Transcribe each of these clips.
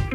तो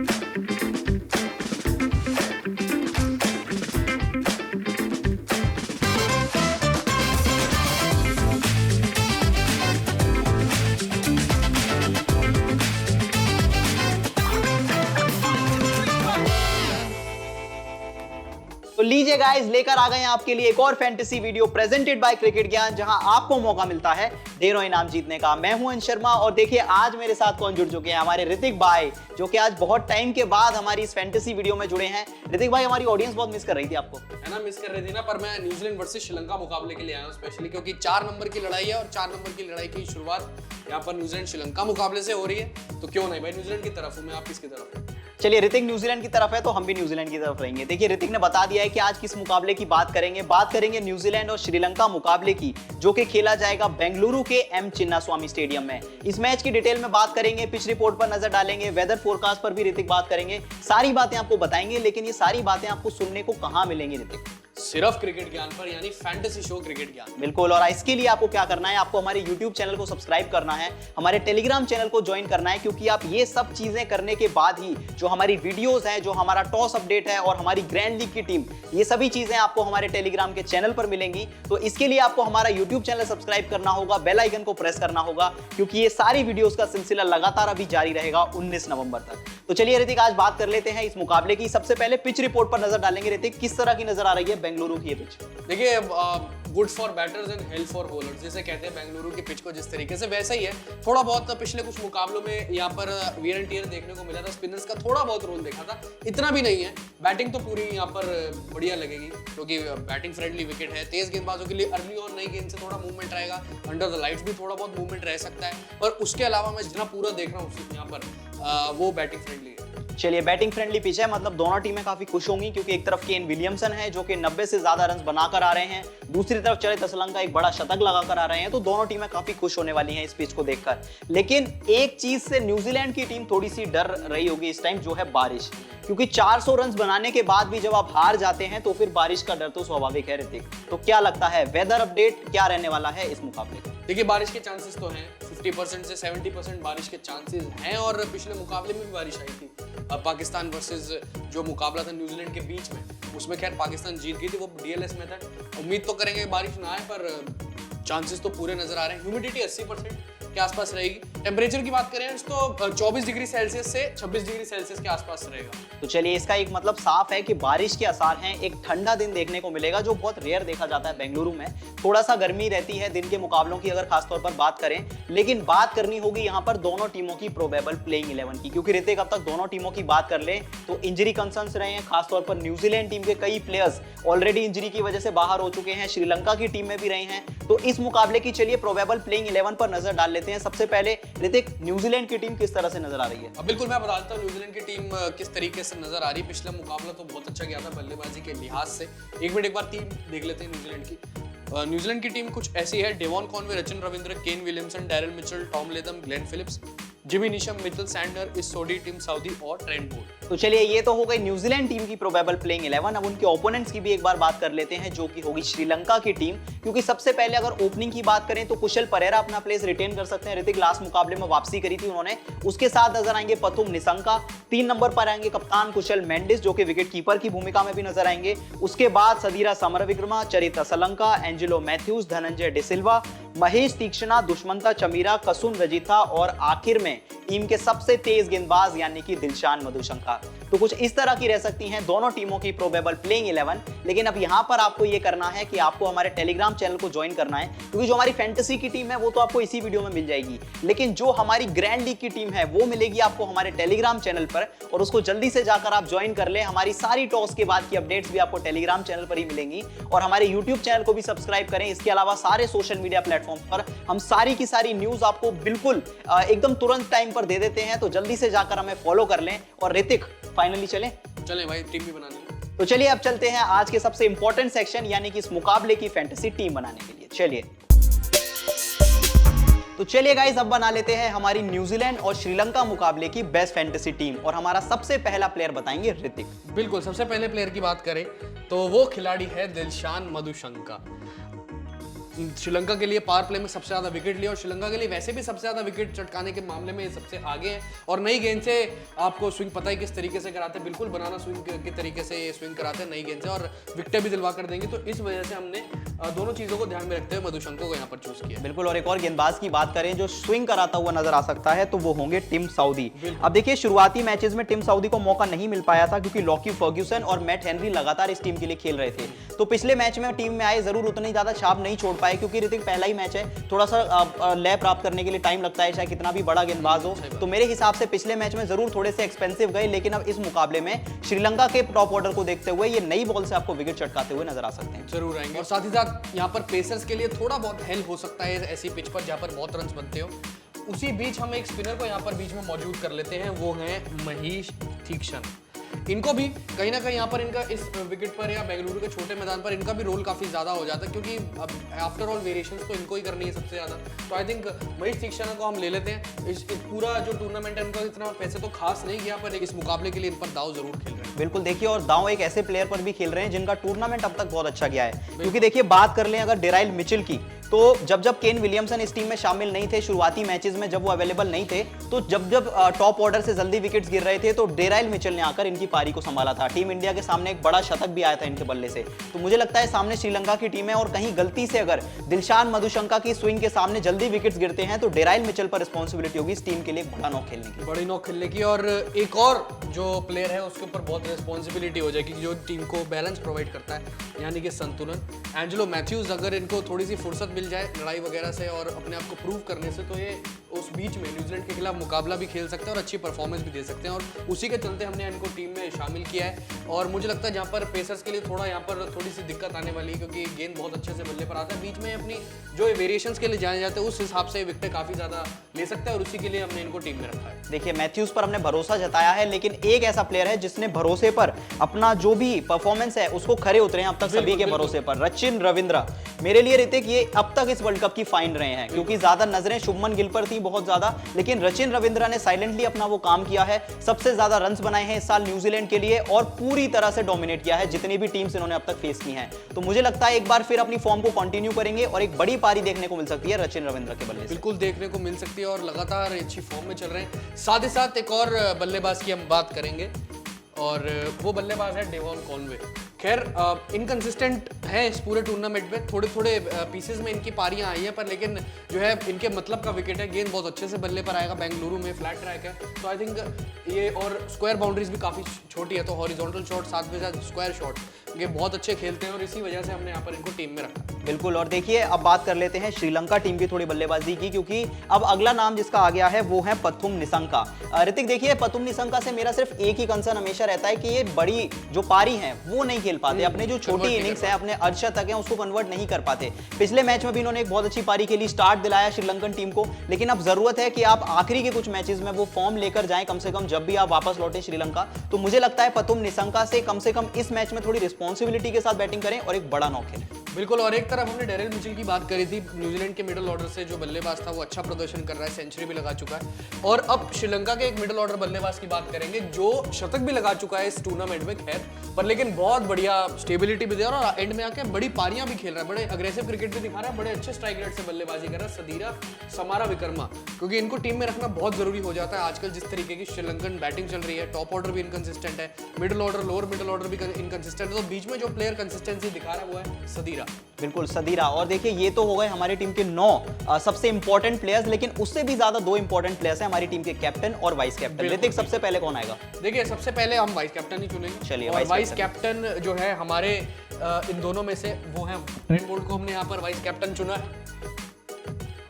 लीजिए गाइस, लेकर आ गए हैं आपके लिए एक और fantasy video presented by cricket ज्ञान, जहां आपको मौका मिलता है ढेरों इनाम जीतने का। मैं हूं अंश शर्मा और देखिए आज मेरे साथ कौन जुड़ चुके हैं, हमारे ऋतिक भाई, जो कि आज बहुत टाइम के बाद हमारी इस फैंटेसी वीडियो में जुड़े हैं। ऋतिक भाई, हमारी ऑडियंस बहुत मिस कर रही थी आपको, है ना, मिस कर रही थी ना, पर मैं न्यूजीलैंड वर्सेस श्रीलंका मुकाबले के लिए आया हूं स्पेशली, क्योंकि 4 नंबर की लड़ाई है और 4 नंबर की लड़ाई की शुरुआत यहाँ पर न्यूजीलैंड श्रीलंका मुकाबले से हो रही है। तो क्यों नहीं भाई, न्यूजीलैंड की तरफ हूं मैं, आप किसकी तरफ हैं? चलिए, ऋतिक न्यूजीलैंड की तरफ है तो हम भी न्यूजीलैंड की तरफ रहेंगे। देखिए, ऋतिक ने बता दिया है कि आज किस मुकाबले की बात करेंगे न्यूजीलैंड और श्रीलंका मुकाबले की, जो कि खेला जाएगा बेंगलुरु के एम चिन्नास्वामी स्टेडियम में। इस मैच की डिटेल में बात करेंगे, पिच रिपोर्ट पर नजर डालेंगे, वेदर फोरकास्ट पर भी ऋतिक बात करेंगे, सारी बातें आपको बताएंगे। लेकिन ये सारी बातें आपको सुनने को कहां मिलेंगी ऋतिक? सिर्फ क्रिकेट ज्ञान पर, यानी फैंटेसी शो क्रिकेट ज्ञान। बिल्कुल, और इसके लिए आपको क्या करना है, आपको हमारे YouTube चैनल को सब्सक्राइब करना है, हमारे टेलीग्राम चैनल को ज्वाइन करना है, क्योंकि आप ये सब चीजें करने के बाद ही जो हमारी वीडियोस हैं, जो हमारा टॉस अपडेट है और हमारी ग्रैंड लीग की टीम, ये सभी चीजें आपको हमारे टेलीग्राम के चैनल पर मिलेंगी। तो इसके लिए आपको हमारा YouTube चैनल सब्सक्राइब करना होगा, बेल आइकन को प्रेस करना होगा, क्योंकि ये सारी वीडियोस का सिलसिला लगातार अभी जारी रहेगा 19 नवंबर तक। तो चलिए ऋतिक, आज बात कर लेते हैं इस मुकाबले की। सबसे पहले पिच रिपोर्ट पर नजर डालेंगे। ऋतिक, किस तरह की नजर आ रही है बेंगलुरु की ये पिच? देखिए, good for batters and help for bowlers जैसे कहते हैं बेंगलुरु की पिच को, जिस तरीके से वैसा ही है। थोड़ा बहुत पिछले कुछ मुकाबलों में यहाँ पर वियर एंड टियर देखने को मिला था, स्पिनर्स का थोड़ा बहुत रोल देखा था, इतना भी नहीं है। बैटिंग तो पूरी यहाँ पर बढ़िया लगेगी, क्योंकि बैटिंग फ्रेंडली विकेट है। तेज गेंदबाजों के लिए अर्ली और नई गेंद से थोड़ा मूवमेंट रहेगा, अंडर द लाइट्स भी थोड़ा बहुत मूवमेंट रह सकता है। और उसके अलावा मैं जितना पूरा देख रहा हूँ यहाँ पर वो बैटिंग फ्रेंडली है। चलिए, बैटिंग फ्रेंडली पिच है, मतलब दोनों टीमें काफी खुश होंगी, क्योंकि एक तरफ केन विलियमसन है जो कि 90 से ज्यादा रन बनाकर आ रहे हैं, दूसरी तरफ चरित असलंका एक बड़ा शतक लगाकर आ रहे हैं। तो दोनों टीमें काफी खुश होने वाली हैं इस पिच को देखकर। लेकिन एक चीज से न्यूजीलैंड की टीम थोड़ी सी डर रही होगी इस टाइम, जो है बारिश, क्योंकि 400 रन बनाने के बाद भी जब आप हार जाते हैं तो फिर बारिश का डर तो स्वाभाविक है। ऋतिक, तो क्या लगता है, वेदर अपडेट क्या रहने वाला है इस मुकाबले का? देखिए, बारिश के चांसेस तो हैं, 50% से 70% बारिश के चांसेस हैं, और पिछले मुकाबले में भी बारिश आई थी। पाकिस्तान वर्सेस जो मुकाबला था न्यूजीलैंड के बीच में, उसमें खैर पाकिस्तान जीत गई थी, वो डीएलएस मेथड। उम्मीद तो करेंगे बारिश ना आए, पर चांसेस तो पूरे नजर आ रहे हैं। ह्यूमिडिटी 80% के आसपास रहेगी। टेम्परेचर की बात करें तो 24 डिग्री सेल्सियस से 26 डिग्री सेल्सियस के आसपास रहेगा। तो चलिए, इसका एक मतलब साफ है कि बारिश के आसार हैं। एक ठंडा दिन देखने को मिलेगा, जो बहुत रेयर देखा जाता है बेंगलुरु में। थोड़ा सा गर्मी रहती है दिन के मुकाबलों की, अगर खासतौर पर बात करें। लेकिन बात करनी होगी यहाँ पर दोनों टीमों की प्रोबेबल प्लेइंग 11 की, क्योंकि ऋतिक, अब तक दोनों टीमों की बात कर ले तो इंजरी कंसर्न्स रहे हैं। खासतौर पर न्यूजीलैंड टीम के कई प्लेयर्स ऑलरेडी इंजरी की वजह से बाहर हो चुके हैं, श्रीलंका की टीम में भी रहे हैं। तो इस मुकाबले की चलिए प्रोबेबल प्लेइंग 11 पर नजर डाल लेते हैं। सबसे पहले ऋतिक, न्यूजीलैंड की टीम किस तरह से नजर आ रही है? बिल्कुल, मैं बता देता हूँ न्यूजीलैंड की टीम किस तरीके से नजर आ रही है। पिछला मुकाबला तो बहुत अच्छा गया था बल्लेबाजी के लिहाज से। एक बार टीम देख लेते हैं न्यूजीलैंड की। न्यूजीलैंड की टीम कुछ ऐसी है: Devon Conway, Rachin Ravindra, Kane Williamson, Darrell Mitchell, Tom Latham, Glenn Phillips, Jimmy Neesham, Mitchell Sander, इस्सोडी, Tim Southee और ट्रेंट बोल्ट। तो चलिए, ये तो हो गई न्यूजीलैंड टीम की प्रोबेबल प्लेइंग 11। अब उनके ओपोनेंट्स की भी एक बार बात कर लेते हैं, जो कि होगी श्रीलंका की टीम। क्योंकि सबसे पहले अगर ओपनिंग की बात करें तो कुशल परेरा अपना प्लेस रिटेन कर सकते हैं। ऋतिक, लास्ट मुकाबले में वापसी करी थी उन्होंने। उसके साथ नजर आएंगे पथुम निशंका, 3 नंबर पर आएंगे कप्तान कुशल मेंडिस, जो कि विकेट कीपर की भूमिका में भी नजर आएंगे। उसके बाद सदीरा समरविक्रमा, चरित असलंका, एंजेलो मैथ्यूज, धनंजय डिसिल्वा, महेश तीक्ष्णा, दुष्मंता चमीरा, कसुन रजिथा और आखिर में टीम के सबसे तेज गेंदबाज यानी कि दिलशान मधुशंका। तो कुछ इस तरह की रह सकती हैं दोनों टीमों की प्रोबेबल प्लेइंग 11। लेकिन अब यहां पर आपको ये करना है कि आपको हमारे टेलीग्राम चैनल को ज्वाइन करना है, क्योंकि जो हमारी फैंटेसी की टीम है वो तो आपको इसी वीडियो में मिल जाएगी। लेकिन जो हमारी ग्रैंड लीग की टीम है वो मिलेगी आपको हमारे टेलीग्राम चैनल पर, और उसको जल्दी से जाकर आप ज्वाइन कर ले। हमारी सारी टॉस के बाद की अपडेट्स भी आपको टेलीग्राम चैनल पर ही मिलेंगी, और हमारे यूट्यूब चैनल को भी सब्सक्राइब करें। इसके अलावा सारे सोशल मीडिया प्लेटफॉर्म पर हम सारी की सारी न्यूज आपको बिल्कुल एकदम तुरंत टाइम पर दे देते हैं। तो जल्दी से जाकर हमें फॉलो कर लें। और ऋतिक, फाइनली चले भाई, टीम भी बनानी। तो चलिए अब चलते हैं आज के सबसे इंपॉर्टेंट सेक्शन, यानी कि इस मुकाबले की फैंटेसी टीम बनाने के लिए। चलिए गाइस, अब बना लेते हैं हमारी न्यूजीलैंड और श्रीलंका मुकाबले की बेस्ट फैंटेसी टीम। और हमारा सबसे पहला प्लेयर बताएंगे ऋतिक। बिल्कुल, सबसे पहले प्लेयर की बात करें तो वो खिलाड़ी है दिलशान मधुशंका। श्रीलंका के लिए पावर प्ले में सबसे ज्यादा विकेट लिया और श्रीलंका के लिए वैसे भी सबसे ज्यादा विकेट चटकाने के मामले में ये सबसे आगे हैं। और नई गेंद से आपको स्विंग पता है किस तरीके से कराते हैं, बिल्कुल बनाना स्विंग के तरीके से ये स्विंग कराते हैं नई गेंद से, और विकेट भी दिलवा कर देंगे। तो इस वजह से हमने दोनों चीजों को ध्यान में रखते हुए मधुशंको को यहाँ पर चूज किया। बिल्कुल, और एक और गेंदबाज की बात करें जो स्विंग कराता हुआ नजर आ सकता है तो वो होंगे टिम साउदी। अब देखिए शुरुआती मैचेस में टिम साउदी को मौका नहीं मिल पाया था क्योंकि लॉकी फर्ग्यूसन और मैट हेनरी लगातार इस टीम के लिए खेल रहे थे। तो पिछले मैच में टीम में आए, जरूर उतनी ज्यादा छाप नहीं छोड़ पाए क्योंकि ऋतिक पहला ही मैच है, थोड़ा सा लय प्राप्त करने के लिए टाइम लगता है, चाहे कितना भी बड़ा गेंदबाज हो। तो मेरे हिसाब से पिछले मैच में जरूर थोड़े से एक्सपेंसिव गए, लेकिन अब इस मुकाबले में श्रीलंका के टॉप ऑर्डर को देखते हुए ये नई बॉल से आपको विकेट चटकाते हुए नजर आ सकते हैं। जरूर आएंगे, और साथ ही साथ यहाँ पर पेसर्स के लिए थोड़ा बहुत हेल्प हो सकता है ऐसी पिच पर जहाँ पर बहुत रन बनते हो। उसी बीच हम एक स्पिनर को यहाँ पर बीच में मौजूद कर लेते हैं, वो है महेश तीक्ष्ण। इनको भी कहीं ना कहीं यहाँ पर इनका इस विकेट पर या बेंगलुरु के छोटे मैदान पर इनका भी रोल काफी ज्यादा हो जाता है, क्योंकि अब आफ्टर ऑल वेरिएशंस तो इनको ही करनी है सबसे ज्यादा। तो आई थिंक महेश तीक्ष्ण को हम ले लेते हैं। इस पूरा जो टूर्नामेंट है इनका इतना पैसे तो खास नहीं किया, पर इस मुकाबले के लिए इन पर दाव जरूर खेल रहे हैं। बिल्कुल, देखिए और दाव एक ऐसे प्लेयर पर भी खेल रहे हैं जिनका टूर्नामेंट अब तक बहुत अच्छा गया है। क्योंकि देखिए बात कर लें अगर डेराइल मिचेल की, तो जब जब केन विलियमसन इस टीम में शामिल नहीं थे, शुरुआती मैचेस में जब वो अवेलेबल नहीं थे, तो जब जब टॉप ऑर्डर से जल्दी विकेट्स गिर रहे थे तो डेराइल मिचेल ने आकर इनकी पारी को संभाला था। टीम इंडिया के सामने एक बड़ा शतक भी आया था इनके बल्ले से। तो मुझे लगता है सामने श्रीलंका की टीम है और कहीं गलती से अगर दिलशान मधुशंका की स्विंग के सामने जल्दी विकेट्स गिरते हैं तो डेराइल मिचेल पर रिस्पॉन्सिबिलिटी होगी इस टीम के लिए बड़ा नॉक खेलने की, बड़ी नॉक खेलने की। और एक और जो प्लेयर है उसके ऊपर बहुत रिस्पॉन्सिबिलिटी हो जाएगी जो टीम को बैलेंस प्रोवाइड करता है, यानी कि संतुलन। एंजेलो मैथ्यूज, अगर इनको थोड़ी सी फुर्सत मिल जाए लड़ाई वगैरह से और अपने आप को प्रूव करने से, तो ये उस बीच में न्यूजीलैंड के खिलाफ मुकाबला भी खेल सकते हैं और अच्छी परफॉर्मेंस भी दे सकते हैं। और उसी के चलते हमने इनको टीम में शामिल किया है। और मुझे लगता है जहाँ पर पेसर्स के लिए थोड़ा यहाँ पर थोड़ी सी दिक्कत आने वाली है, क्योंकि गेंद बहुत अच्छे से बल्ले पर आता है, बीच में अपनी जो वेरिएशंस के लिए जाने जाते हैं उस हिसाब से विकेट काफी ज्यादा ले सकता है, और उसी के लिए हमने इनको टीम में रखा है। देखिए मैथ्यूज पर हमने भरोसा जताया है, लेकिन एक ऐसा प्लेयर है जिसने भरोसे पर अपना जो भी परफॉर्मेंस है उसको खरे उतरे हैं अब तक सभी के भरोसे पर, रचिन रविंद्र। मेरे लिए ऋतिक ये अब तक इस वर्ल्ड कप की फाइन रहे हैं, क्योंकि ज्यादा नजरें शुभमन गिल पर थी बहुत ज्यादा, लेकिन रचिन रविंद्र ने साइलेंटली अपना वो काम किया है। सबसे ज्यादा रन्स बनाए हैं इस साल न्यूजीलैंड के लिए और पूरी तरह से डोमिनेट किया है जितनी भी टीम्स इन्होंने अब तक फेस की हैं। तो मुझे लगता है एक बार फिर अपनी फॉर्म को कंटिन्यू करेंगे और एक बड़ी पारी देखने को मिल सकती है रचिन रविंद्र के बल्ले से। बिल्कुल देखने को मिल सकती है और लगातार अच्छी फॉर्म में चल रहे हैं। साथ ही साथ एक और बल्लेबाज की हम बात करेंगे और वो बल्लेबाज है डेवॉन कॉनवे। खैर इनकंसिस्टेंट है इस पूरे टूर्नामेंट में, थोड़े थोड़े पीसेस में इनकी पारियां आई हैं, पर लेकिन जो है इनके मतलब का विकेट है, गेंद बहुत अच्छे से बल्ले पर आएगा। बेंगलुरु में फ्लैट ट्रैक है, तो आई थिंक ये, और स्क्वायर बाउंड्रीज भी काफ़ी छोटी है, तो हॉरिजॉन्टल शॉट साथ में साथ स्क्वायर शॉट ये बहुत अच्छे खेलते हैं और इसी वजह से हमने यहाँ पर इनको टीम में रखा। बिल्कुल, और देखिए अब बात कर लेते हैं श्रीलंका टीम की थोड़ी बल्लेबाजी की, क्योंकि अब अगला नाम जिसका आ गया है वो है पथुम निसंका। ऋतिक देखिए पथुम निसंका से मेरा सिर्फ एक ही कंसर्न हमेशा रहता है कि ये बड़ी जो पारी है वो नहीं खेल पाते, अपने जो छोटी इनिंग्स है, अपने अर्धशतक है, उसको कन्वर्ट नहीं कर पाते। पिछले मैच में भी इन्होंने एक बहुत अच्छी पारी खेली, स्टार्ट दिलाया श्रीलंकन टीम को, लेकिन अब जरूरत है कि आप आखिरी के कुछ मैचेस में वो फॉर्म लेकर जाएं कम से कम जब भी आप वापस लौटे श्रीलंका। तो मुझे लगता है पथुम निसंका से कम इस मैच में थोड़ी रिस्पॉन्सिबिलिटी के साथ बैटिंग करें और एक बड़ा नॉक खेलें। बिल्कुल, और एक तरफ हमने डेरिल मिचेल की बात करी थी, न्यूजीलैंड के मिडिल ऑर्डर से जो बल्लेबाज था वो अच्छा प्रदर्शन कर रहा है, सेंचुरी भी लगा चुका है। और अब श्रीलंका के एक मिडिल ऑर्डर बल्लेबाज की बात करेंगे जो शतक भी लगा चुका है इस टूर्नामेंट में, खैर पर लेकिन बहुत बढ़िया स्टेबिलिटी भी दे रहा है और एंड में आके बड़ी पारियां भी खेल रहा है, बड़े अग्रेसिव क्रिकेट भी दिखा रहा है, बड़े अच्छे स्ट्राइक रेट से बल्लेबाजी कर रहा है सदीरा समारा विक्रमा, क्योंकि इनको टीम में रखना बहुत जरूरी हो जाता है आजकल जिस तरीके की श्रीलंकन बैटिंग चल रही है। टॉप ऑर्डर भी इनकंसिस्टेंट है, middle order lower middle order भी इनकंसिस्टेंट है, तो बीच में जो प्लेयर कंसिस्टेंसी दिखा रहा है वो है सदीरा। बिल्कुल सदीरा। और देखिए ये तो हो गए हमारी टीम के 9 सबसे इंपॉर्टेंट प्लेयर्स, लेकिन उससे भी ज्यादा 2 इंपॉर्टेंट प्लेयर्स हैं हमारी टीम के कैप्टन और वाइस कैप्टन। ऋतिक सबसे पहले कौन आएगा? देखिए सबसे पहले हम वाइस कैप्टन ही चुनेंगे। चलिए, वाइस कैप्टन जो है हमारे इन दोनों में से वो है ट्रेंट बोल्ट को हमने यहाँ पर वाइस कैप्टन चुना है।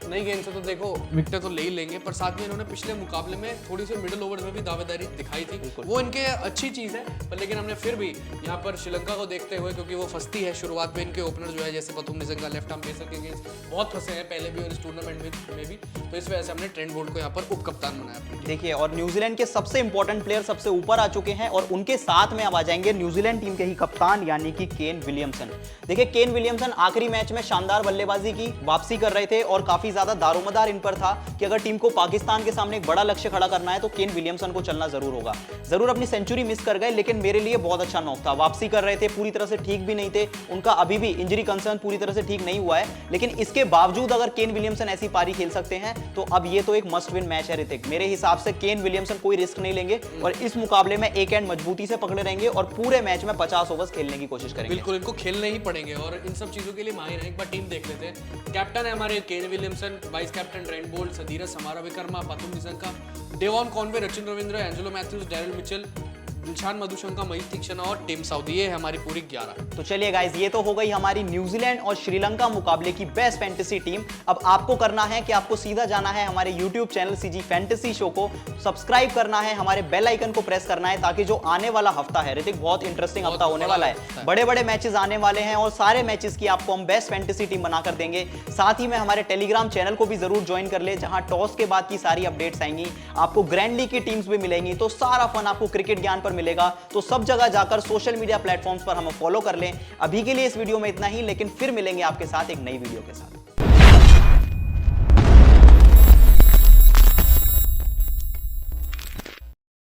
नई गेंद से तो देखो विकेट तो ले ही लेंगे, पर साथ में इन्होंने पिछले मुकाबले में थोड़ी सी मिडिल ओवर में भी दावेदारी दिखाई थी, वो इनके अच्छी चीज़ है, पर लेकिन हमने फिर भी यहाँ पर श्रीलंका को देखते हुए, क्योंकि वो फंसती है शुरुआत में, इनके ओपनर जो है जैसे Pathum Nissanka left arm pacer के अगेंस्ट बहुत फंसे हैं पहले भी और इस टूर्नामेंट में भी, तो इस वजह से हमने ट्रेंट बोल्ट को यहाँ पर उप कप्तान बनाया। देखिए और न्यूजीलैंड के सबसे इंपॉर्टेंट प्लेयर सबसे ऊपर आ चुके हैं और उनके साथ में अब आ जाएंगे न्यूजीलैंड टीम के ही कप्तान यानी कि केन विलियमसन। देखिए केन विलियमसन आखिरी मैच में शानदार बल्लेबाजी की वापसी कर रहे थे और काफी ज्यादा दारोमदार इन पर था कि अगर टीम को पाकिस्तान के सामने एक बड़ा लक्ष्य खड़ा करना है तो केन विलियमसन को चलना जरूर होगा। जरूर अपनी सेंचुरी मिस कर गए, लेकिन मेरे लिए बहुत अच्छा नॉक था। वापसी कर रहे थे, पूरी तरह से ठीक भी नहीं थे, उनका अभी भी इंजरी कंसर्न पूरी तरह से ठीक नहीं हुआ है, लेकिन इसके बावजूद अगर केन विलियमसन ऐसी पारी खेल सकते हैं तो अब ये तो एक मस्ट विन मैच है ऋतिक। मेरे हिसाब से केन विलियमसन कोई रिस्क नहीं लेंगे और इस मुकाबले में एक एंड मजबूती से पकड़े रहेंगे और पूरे मैच में 50 ओवर्स खेलने की कोशिश करेंगे। बिल्कुल, इनको खेलने ही पड़ेंगे और इन सब चीजों के लिए माहिर है। एक बार टीम देख लेते हैं। कैप्टन है हमारे Kane Williamson, vice captain Trent Boult, Sadeera Samarawickrama, Pathum Nissanka, Devon Conway, Rachin Ravindra, Angelo Mathews, Daryl Mitchell, Dilshan Madushanka, Maheesh Theekshana और टिम साउदी। ये है हमारी पूरी 11। तो चलिए गाइस, ये तो हो गई हमारी न्यूजीलैंड और श्रीलंका मुकाबले की बेस्ट फैंटेसी टीम। अब आपको करना है कि आपको सीधा जाना है हमारे YouTube channel CG fantasy show को सब्सक्राइब करना है, हमारे बेल आइकन को प्रेस करना है, ताकि जो आने वाला हफ्ता है ऋतिक, बहुत इंटरेस्टिंग हफ्ता होने वाला है। बड़े बड़े मैचेस आने वाले हैं और सारे मैचेस की आपको हम बेस्ट फैंटेसी टीम बनाकर देंगे। साथ ही में हमारे टेलीग्राम चैनल को भी जरूर ज्वाइन कर ले, जहां टॉस के बाद की सारी अपडेट्स आएंगी, आपको ग्रैंड लीग की टीम्स भी मिलेंगी, तो सारा फन आपको क्रिकेट ज्ञान पर मिलेगा। तो सब जगह जाकर सोशल मीडिया प्लेटफॉर्म्स पर हमें फॉलो कर लें। अभी के लिए इस वीडियो में इतना ही, लेकिन फिर मिलेंगे आपके साथ एक नई वीडियो के साथ।